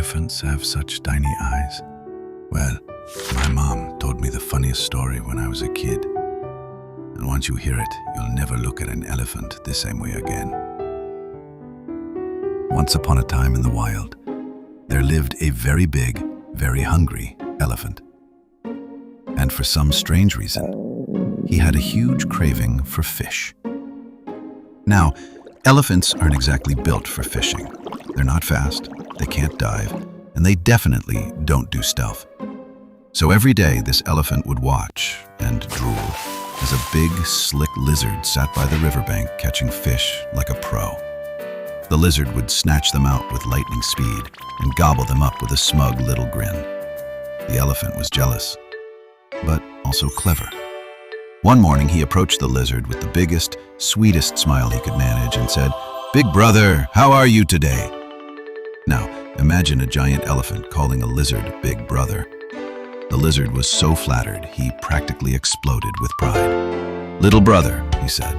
elephants have such tiny eyes? Well, my mom told me the funniest story when I was a kid. And once you hear it, you'll never look at an elephant the same way again. Once upon a time in the wild, there lived a very big, very hungry elephant. And for some strange reason, he had a huge craving for fish. Now, elephants aren't exactly built for fishing. They're not fast, they can't dive, and they definitely don't do stealth. So every day this elephant would watch and drool as a big, slick lizard sat by the riverbank catching fish like a pro. The lizard would snatch them out with lightning speed and gobble them up with a smug little grin. The elephant was jealous, but also clever. One morning he approached the lizard with the biggest, sweetest smile he could manage and said, "Big brother, how are you today?" Now, imagine a giant elephant calling a lizard big brother. The lizard was so flattered, he practically exploded with pride. "Little brother," he said,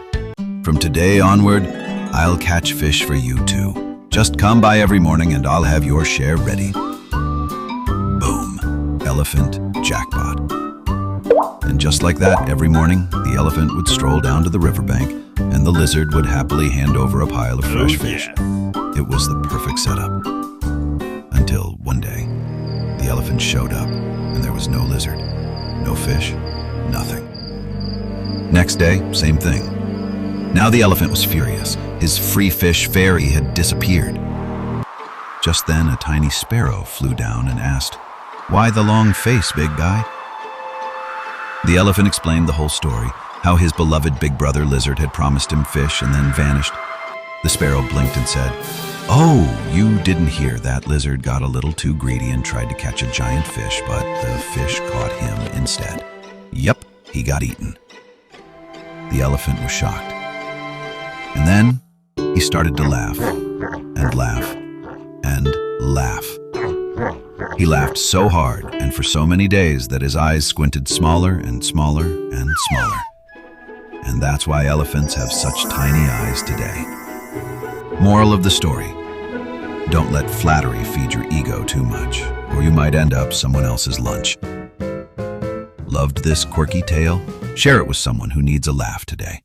"from today onward, I'll catch fish for you too. Just come by every morning and I'll have your share ready." Boom, elephant jackpot. And just like that, every morning, the elephant would stroll down to the riverbank and the lizard would happily hand over a pile of fresh fish. It was the perfect setup. Until one day, the elephant showed up and there was no lizard, no fish, nothing. Next day, same thing. Now the elephant was furious. His free fish fairy had disappeared. Just then, a tiny sparrow flew down and asked, "Why the long face, big guy?" The elephant explained the whole story, how his beloved big brother lizard had promised him fish and then vanished. The sparrow blinked and said, "Oh, you didn't hear that lizard got a little too greedy and tried to catch a giant fish, but the fish caught him instead. Yep, he got eaten." The elephant was shocked. And then he started to laugh and laugh and laugh. He laughed so hard and for so many days that his eyes squinted smaller and smaller and smaller. And that's why elephants have such tiny eyes today. Moral of the story: don't let flattery feed your ego too much, or you might end up someone else's lunch. Loved this quirky tale? Share it with someone who needs a laugh today.